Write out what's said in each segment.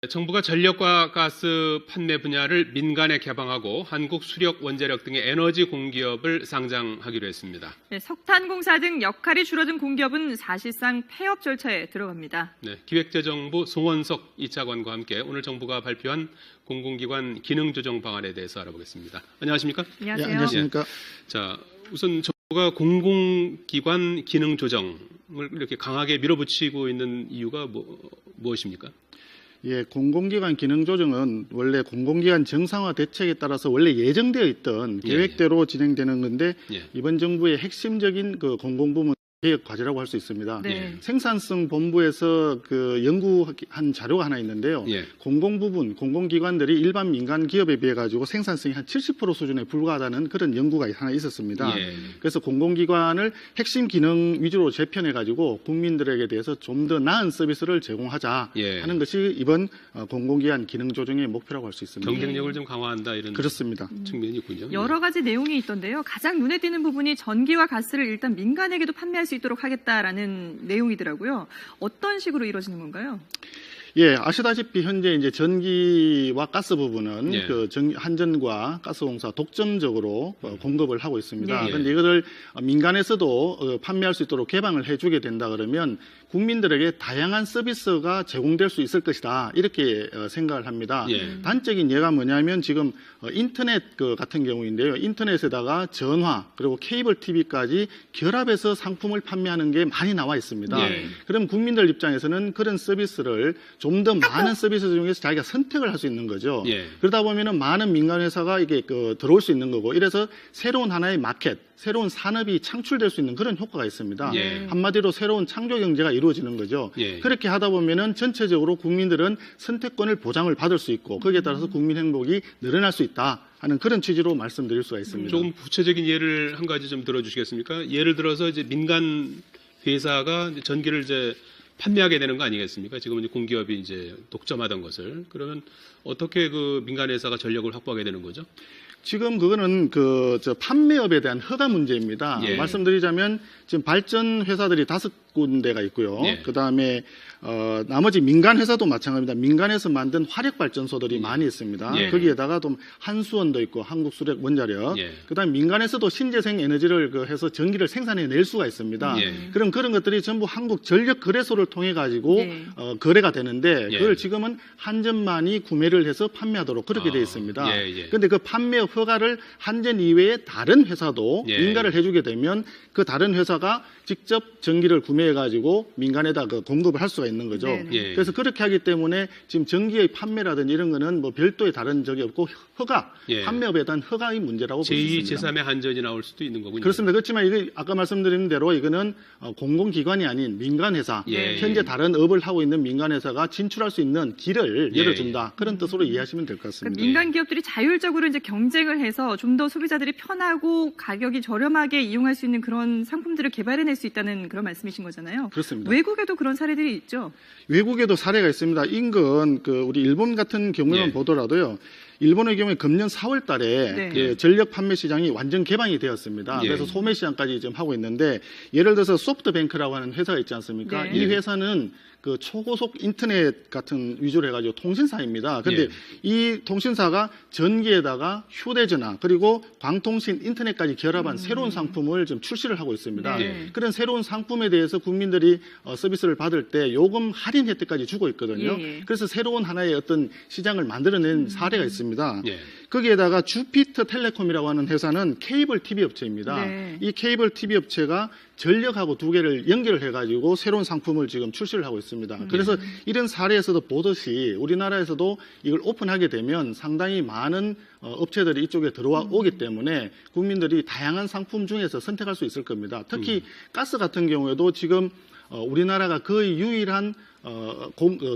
정부가 전력과 가스 판매 분야를 민간에 개방하고 한국수력원자력 등의 에너지 공기업을 상장하기로 했습니다. 네, 석탄공사 등 역할이 줄어든 공기업은 사실상 폐업 절차에 들어갑니다. 네, 기획재정부 송원석 2차관과 함께 오늘 정부가 발표한 공공기관 기능조정 방안에 대해서 알아보겠습니다. 안녕하십니까? 안녕하세요. 예, 안녕하십니까? 자, 우선 정부가 공공기관 기능조정을 이렇게 강하게 밀어붙이고 있는 이유가 무엇입니까? 예, 공공기관 기능 조정은 원래 공공기관 정상화 대책에 따라서 원래 예정되어 있던 계획대로 진행되는 건데 이번 정부의 핵심적인 그 공공부문 개혁 과제라고 할 수 있습니다. 네. 생산성 본부에서 그 연구한 자료가 하나 있는데요. 공공 부분, 공공기관들이 일반 민간 기업에 비해 가지고 생산성이 한 70% 수준에 불과하다는 그런 연구가 하나 있었습니다. 그래서 공공기관을 핵심 기능 위주로 재편해 가지고 국민들에게 대해서 좀 더 나은 서비스를 제공하자 하는 것이 이번 공공기관 기능 조정의 목표라고 할 수 있습니다. 경쟁력을 좀 강화한다 이런 그렇습니다. 측면이 있군요. 여러 가지 내용이 있던데요. 가장 눈에 띄는 부분이 전기와 가스를 일단 민간에게도 판매할 수 있도록 하겠다라는 내용이더라고요. 어떤 식으로 이루어지는 건가요? 예, 아시다시피 현재 이제 전기와 가스 부분은 그 한전과 가스공사 독점적으로 공급을 하고 있습니다. 그런데 이거를 민간에서도 판매할 수 있도록 개방을 해주게 된다 그러면 국민들에게 다양한 서비스가 제공될 수 있을 것이다 이렇게 생각을 합니다. 단적인 예가 뭐냐면 지금 인터넷 같은 경우인데요. 인터넷에다가 전화 그리고 케이블 TV까지 결합해서 상품을 판매하는 게 많이 나와 있습니다. 그럼 국민들 입장에서는 그런 서비스를 좀 더 많은 서비스 중에서 자기가 선택을 할 수 있는 거죠. 그러다 보면은 많은 민간 회사가 이게 들어올 수 있는 거고 이래서 새로운 하나의 마켓, 새로운 산업이 창출될 수 있는 그런 효과가 있습니다. 한마디로 새로운 창조 경제가 이루어지는 거죠. 그렇게 하다 보면은 전체적으로 국민들은 선택권을 보장을 받을 수 있고 거기에 따라서 국민 행복이 늘어날 수 있다 하는 그런 취지로 말씀드릴 수가 있습니다. 조금 구체적인 예를 한 가지 좀 들어주시겠습니까? 예를 들어서 이제 민간 회사가 전기를 이제 판매하게 되는 거 아니겠습니까? 지금 이제 공기업이 이제 독점하던 것을 그러면 어떻게 그 민간 회사가 전력을 확보하게 되는 거죠? 지금 그거는 판매업에 대한 허가 문제입니다. 말씀드리자면 지금 발전 회사들이 5군데가 있고요. 그 다음에 나머지 민간 회사도 마찬가지입니다. 민간에서 만든 화력 발전소들이 많이 있습니다. 거기에다가 또 한수원도 있고 한국수력원자력. 그 다음에 민간에서도 신재생 에너지를 해서 전기를 생산해낼 수가 있습니다. 그럼 그런 것들이 전부 한국전력거래소를 통해 가지고 거래가 되는데 그걸 지금은 한전만이 구매를 해서 판매하도록 그렇게 되어 있습니다. 그런데 그 판매업 허가를 한전 이외에 다른 회사도 인가를 해주게 되면 그 다른 회사가 직접 전기를 구매해 가지고 민간에다 공급을 할 수가 있는 거죠. 그래서 그렇게 하기 때문에 지금 전기의 판매라든지 이런 거는 뭐 별도의 다른 적이 없고 허가, 판매업에 대한 허가의 문제라고 볼 수 있습니다. 제2, 제3의 한전이 나올 수도 있는 거군요. 그렇습니다. 그렇지만 이게 아까 말씀드린 대로 이거는 공공기관이 아닌 민간회사, 현재 다른 업을 하고 있는 민간회사가 진출할 수 있는 길을 열어준다. 그런 뜻으로 이해하시면 될 것 같습니다. 그러니까 민간 기업들이 자율적으로 이제 경쟁을 해서 좀 더 소비자들이 편하고 가격이 저렴하게 이용할 수 있는 그런 상품들을 개발해낼 수 있다는 그런 말씀이신 거잖아요. 그렇습니다. 외국에도 그런 사례들이 있죠. 외국에도 사례가 있습니다. 인근 우리 일본 같은 경우만 보더라도요. 일본의 경우에 금년 4월 달에 전력 판매 시장이 완전 개방이 되었습니다. 그래서 소매 시장까지 지금 하고 있는데 예를 들어서 소프트뱅크라고 하는 회사가 있지 않습니까? 이 회사는 그 초고속 인터넷 같은 위주로 해가지고 통신사입니다. 그런데 이 통신사가 전기에다가 휴대전화 그리고 광통신 인터넷까지 결합한 새로운 상품을 지금 출시를 하고 있습니다. 그런 새로운 상품에 대해서 국민들이 서비스를 받을 때 요금 할인 혜택까지 주고 있거든요. 그래서 새로운 하나의 어떤 시장을 만들어낸 사례가 있습니다. 거기에다가 주피터 텔레콤이라고 하는 회사는 케이블 TV 업체입니다. 이 케이블 TV 업체가 전력하고 두 개를 연결을 해가지고 새로운 상품을 지금 출시를 하고 있습니다. 그래서 이런 사례에서도 보듯이 우리나라에서도 이걸 오픈하게 되면 상당히 많은 업체들이 이쪽에 들어와 오기 때문에 국민들이 다양한 상품 중에서 선택할 수 있을 겁니다. 특히 가스 같은 경우에도 지금 우리나라가 거의 유일한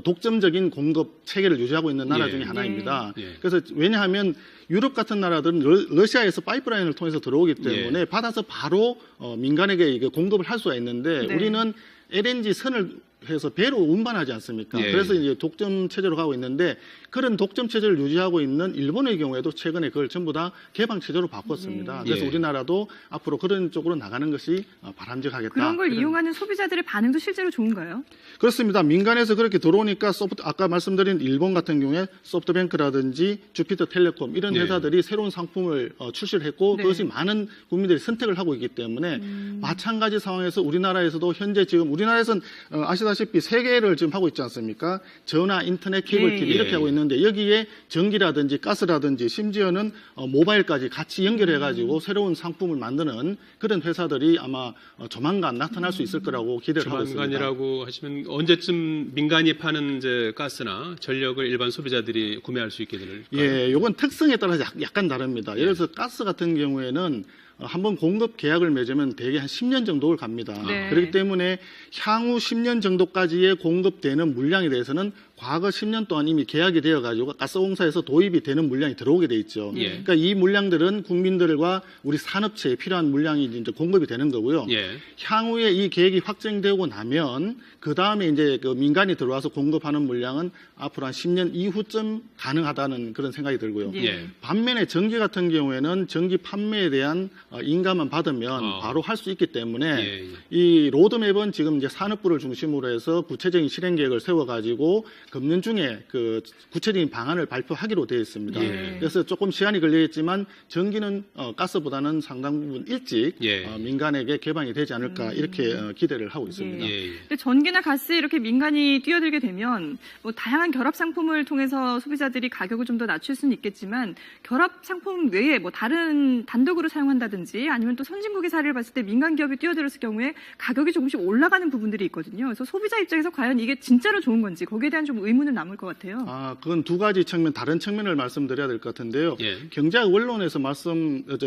독점적인 공급 체계를 유지하고 있는 나라 중에 하나입니다. 그래서 왜냐하면 유럽 같은 나라들은 러시아에서 파이프라인을 통해서 들어오기 때문에 받아서 바로 민간에게 공급을 할 수가 있는데 우리는 LNG 선을 해서 배로 운반하지 않습니까? 예. 그래서 이제 독점 체제로 가고 있는데 그런 독점 체제를 유지하고 있는 일본의 경우에도 최근에 그걸 전부 다 개방 체제로 바꿨습니다. 그래서 예. 우리나라도 앞으로 그런 쪽으로 나가는 것이 바람직하겠다. 그런 걸 이런. 이용하는 소비자들의 반응도 실제로 좋은가요? 그렇습니다. 민간에서 그렇게 들어오니까 아까 말씀드린 일본 같은 경우에 소프트뱅크라든지 주피터텔레콤 이런 네. 회사들이 새로운 상품을 출시를 했고 네. 그것이 많은 국민들이 선택을 하고 있기 때문에 마찬가지 상황에서 우리나라에서도 현재 지금 우리나라에서는 아시다시피 세 개를 지금 하고 있지 않습니까? 전화, 인터넷, 케이블 TV 예. 이렇게 하고 있는데 여기에 전기라든지 가스라든지 심지어는 모바일까지 같이 연결해가지고 새로운 상품을 만드는 그런 회사들이 아마 조만간 나타날 수 있을 거라고 기대를 하고 있습니다. 조만간이라고 하시면 언제쯤 민간이 파는 이제 가스나 전력을 일반 소비자들이 구매할 수 있게 될까요? 예, 요건 특성에 따라서 약간 다릅니다. 예를 들어서 가스 같은 경우에는 한번 공급 계약을 맺으면 대개 한 10년 정도를 갑니다. 네. 그렇기 때문에 향후 10년 정도까지의 공급되는 물량에 대해서는 과거 10년 동안 이미 계약이 되어가지고 가스공사에서 도입이 되는 물량이 들어오게 돼 있죠. 예. 그러니까 이 물량들은 국민들과 우리 산업체에 필요한 물량이 이제 공급이 되는 거고요. 예. 향후에 이 계획이 확정되고 나면 그 다음에 이제 그 민간이 들어와서 공급하는 물량은 앞으로 한 10년 이후쯤 가능하다는 그런 생각이 들고요. 예. 예. 반면에 전기 같은 경우에는 전기 판매에 대한 인가만 받으면 바로 할 수 있기 때문에 예, 예. 이 로드맵은 지금 이제 산업부를 중심으로 해서 구체적인 실행 계획을 세워가지고 금년 중에 그 구체적인 방안을 발표하기로 되어 있습니다. 예. 그래서 조금 시간이 걸리겠지만 전기는 가스보다는 상당 부분 일찍 예. 민간에게 개방이 되지 않을까 이렇게 기대를 하고 있습니다. 예, 예. 근데 전기나 가스 이렇게 민간이 뛰어들게 되면 뭐 다양한 결합 상품을 통해서 소비자들이 가격을 좀 더 낮출 수는 있겠지만 결합 상품 외에 뭐 다른 단독으로 사용한다든지 아니면 또 선진국의 사례를 봤을 때 민간 기업이 뛰어들었을 경우에 가격이 조금씩 올라가는 부분들이 있거든요. 그래서 소비자 입장에서 과연 이게 진짜로 좋은 건지 거기에 대한 좀 의문은 남을 것 같아요. 그건 두 가지 측면, 다른 측면을 말씀드려야 될 것 같은데요. 예. 경제학 원론에서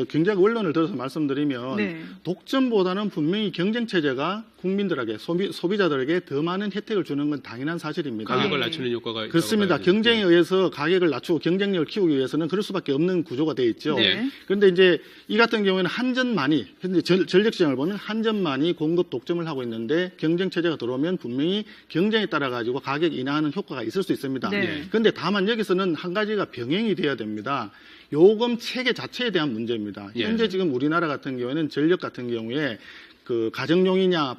경제학 원론을 들어서 말씀드리면 네. 독점보다는 분명히 경쟁 체제가 국민들에게 소비자들에게 더 많은 혜택을 주는 건 당연한 사실입니다. 가격을 낮추는 효과가 있다고 그렇습니다. 봐야죠. 경쟁에 의해서 가격을 낮추고 경쟁력을 키우기 위해서는 그럴 수밖에 없는 구조가 되어 있죠. 네. 그런데 이제 이 같은 경우에는 한전만이 현재 전력 시장을 보면 한전만이 공급 독점을 하고 있는데 경쟁 체제가 들어오면 분명히 경쟁에 따라 가지고 가격 인하하는 효과가 있을 수 있습니다. 네. 그런데 다만 여기서는 한 가지가 병행이 돼야 됩니다. 요금 체계 자체에 대한 문제입니다. 예. 현재 지금 우리나라 같은 경우에는 전력 같은 경우에 그 가정용이냐,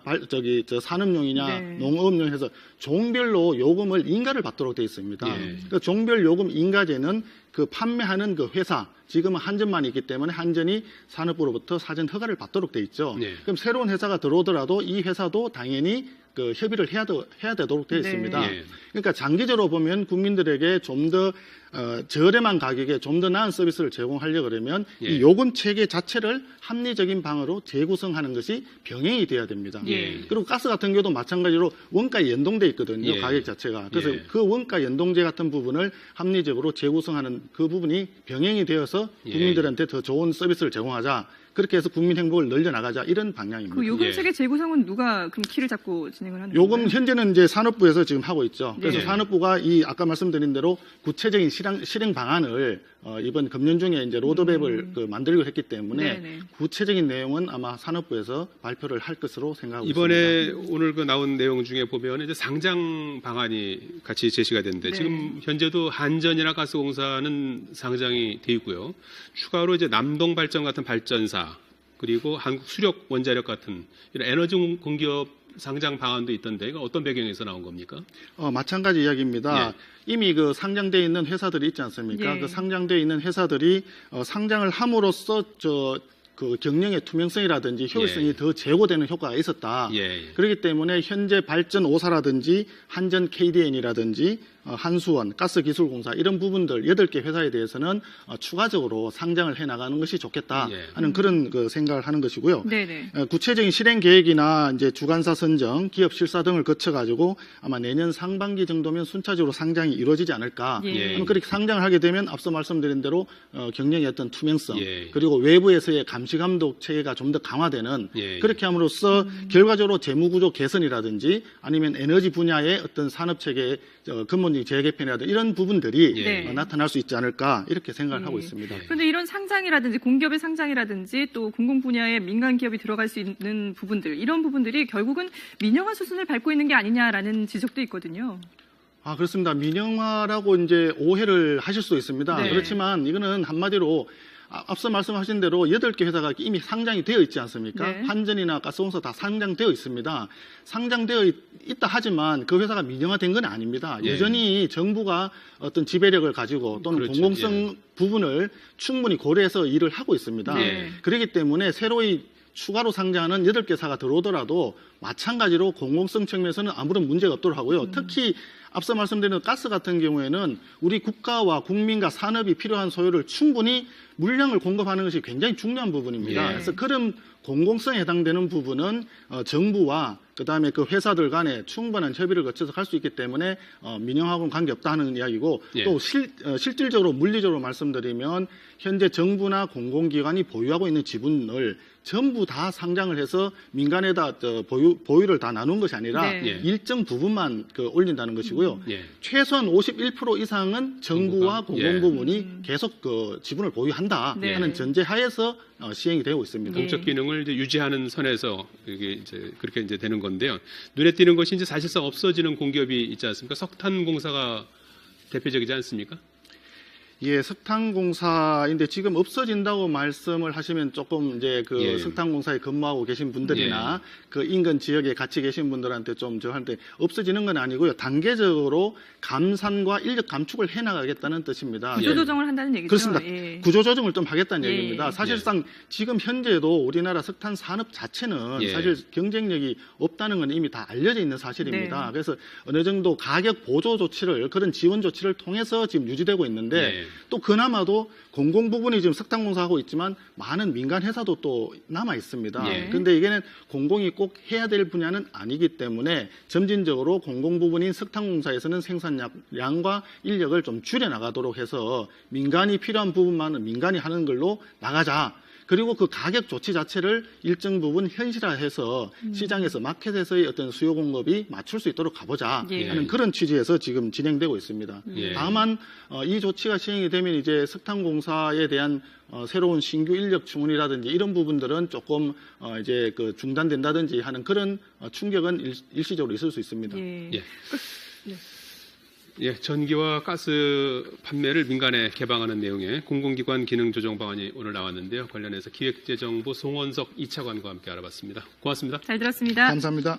산업용이냐, 네. 농업용 해서 종별로 요금을 인가를 받도록 되어 있습니다. 예. 그 종별 요금 인가제는 그 판매하는 그 회사, 지금은 한전만 있기 때문에 한전이 산업부로부터 사전 허가를 받도록 되어 있죠. 네. 그럼 새로운 회사가 들어오더라도 이 회사도 당연히 그 협의를 해야 되도록 되어 네. 있습니다. 예. 그러니까 장기적으로 보면 국민들에게 좀 더 저렴한 가격에 좀 더 나은 서비스를 제공하려고 그러면 예. 이 요금 체계 자체를 합리적인 방으로 재구성하는 것이 병행이 돼야 됩니다. 예. 그리고 가스 같은 경우도 마찬가지로 원가에 연동돼 있거든요. 예. 가격 자체가. 그래서 예. 그 원가 연동제 같은 부분을 합리적으로 재구성하는 그 부분이 병행이 되어서 예. 국민들한테 더 좋은 서비스를 제공하자. 그렇게 해서 국민 행복을 늘려나가자 이런 방향입니다. 그 요금 예. 체계 재구성은 누가 그럼 키를 잡고 진행을 하는 요금 건가요? 현재는 이제 산업부에서 지금 하고 있죠. 그래서 네. 산업부가 이 아까 말씀드린 대로 구체적인 실행 방안을 이번 금년 중에 이제 로드맵을 만들기로 했기 때문에 네네. 구체적인 내용은 아마 산업부에서 발표를 할 것으로 생각하고 이번에 있습니다. 오늘 그 나온 내용 중에 보면 이제 상장 방안이 같이 제시가 됐는데 네. 지금 현재도 한전이나 가스공사는 상장이 돼 있고요. 추가로 이제 남동발전 같은 발전사 그리고 한국 수력 원자력 같은 이런 에너지 공기업 상장 방안도 있던데 이건 어떤 배경에서 나온 겁니까? 마찬가지 이야기입니다. 이미 그 상장되어 있는 회사들이 있지 않습니까? 예. 그 상장되어 있는 회사들이 상장을 함으로써 그 경영의 투명성이라든지 효율성이 예. 더 제고되는 효과가 있었다. 예. 그렇기 때문에 현재 발전 5사라든지 한전 KDN이라든지 한수원, 가스기술공사 이런 부분들 8개 회사에 대해서는 추가적으로 상장을 해나가는 것이 좋겠다 예. 하는 그런 그 생각을 하는 것이고요. 네네. 구체적인 실행 계획이나 이제 주관사 선정, 기업 실사 등을 거쳐가지고 아마 내년 상반기 정도면 순차적으로 상장이 이루어지지 않을까. 예. 그렇게 상장을 하게 되면 앞서 말씀드린 대로 경영의 어떤 투명성 예. 그리고 외부에서의 감시 감독 체계가 좀 더 강화되는 예. 그렇게 함으로써 결과적으로 재무구조 개선이라든지 아니면 에너지 분야의 어떤 산업 체계의 근본 기본적인 재개편이라든지 이런 부분들이 네. 나타날 수 있지 않을까 이렇게 생각을 하고 있습니다. 그런데 이런 상장이라든지 공기업의 상장이라든지 또 공공 분야에 민간 기업이 들어갈 수 있는 부분들, 이런 부분들이 결국은 민영화 수순을 밟고 있는 게 아니냐라는 지적도 있거든요. 그렇습니다. 민영화라고 이제 오해를 하실 수도 있습니다. 네. 그렇지만 이거는 한마디로 앞서 말씀하신 대로 8개 회사가 이미 상장이 되어 있지 않습니까? 네. 한전이나 가스공사 다 상장되어 있습니다. 상장되어 있다 하지만 그 회사가 민영화된 건 아닙니다. 예. 여전히 정부가 어떤 지배력을 가지고 또는 그렇죠. 공공성 부분을 충분히 고려해서 일을 하고 있습니다. 네. 그렇기 때문에 새로이 추가로 상장하는 8개사가 들어오더라도 마찬가지로 공공성 측면에서는 아무런 문제가 없도록 하고요. 특히 앞서 말씀드린 가스 같은 경우에는 우리 국가와 국민과 산업이 필요한 소요를 충분히 물량을 공급하는 것이 굉장히 중요한 부분입니다. 예. 그래서 그런 공공성에 해당되는 부분은 정부와 그다음에 그 회사들 간에 충분한 협의를 거쳐서 할 수 있기 때문에 민영하고는 관계없다 하는 이야기고 예. 또 실질적으로 물리적으로 말씀드리면 현재 정부나 공공기관이 보유하고 있는 지분을 전부 다 상장을 해서 민간에다 보유를 다 나눈 것이 아니라 네. 예. 일정 부분만 올린다는 것이고요. 예. 최소한 51% 이상은 정부와 공공부문이 예. 계속 그 지분을 보유한다 네. 하는 전제하에서 시행이 되고 있습니다. 예. 공적 기능을 이제 유지하는 선에서 이게 이제 그렇게 이제 되는 건데요. 눈에 띄는 것이 이제 사실상 없어지는 공기업이 있지 않습니까? 석탄공사가 대표적이지 않습니까? 예, 석탄공사인데 지금 없어진다고 말씀을 하시면 조금 이제 그 예. 석탄공사에 근무하고 계신 분들이나 그 인근 지역에 같이 계신 분들한테 좀 저한테 없어지는 건 아니고요. 단계적으로 감산과 인력 감축을 해나가겠다는 뜻입니다. 구조조정을 한다는 얘기죠. 그렇습니다. 예. 구조조정을 좀 하겠다는 예. 얘기입니다. 사실상 지금 현재도 우리나라 석탄 산업 자체는 예. 사실 경쟁력이 없다는 건 이미 다 알려져 있는 사실입니다. 네. 그래서 어느 정도 가격 보조 조치를 그런 지원 조치를 통해서 지금 유지되고 있는데 예. 또 그나마도 공공 부분이 지금 석탄공사하고 있지만 많은 민간 회사도 또 남아 있습니다. 예. 그런데 이게는 공공이 꼭 해야 될 분야는 아니기 때문에 점진적으로 공공 부분인 석탄공사에서는 생산량과 인력을 좀 줄여 나가도록 해서 민간이 필요한 부분만은 민간이 하는 걸로 나가자. 그리고 그 가격 조치 자체를 일정 부분 현실화해서 시장에서 마켓에서의 어떤 수요 공급이 맞출 수 있도록 가보자 예. 하는 그런 취지에서 지금 진행되고 있습니다. 예. 다만 이 조치가 시행이 되면 이제 석탄공사에 대한 새로운 신규 인력 충원이라든지 이런 부분들은 조금 이제 그 중단된다든지 하는 그런 충격은 일시적으로 있을 수 있습니다. 예. 예. 예, 전기와 가스 판매를 민간에 개방하는 내용의 공공기관 기능 조정 방안이 오늘 나왔는데요. 관련해서 기획재정부 송원석 2차관과 함께 알아봤습니다. 고맙습니다. 잘 들었습니다. 감사합니다.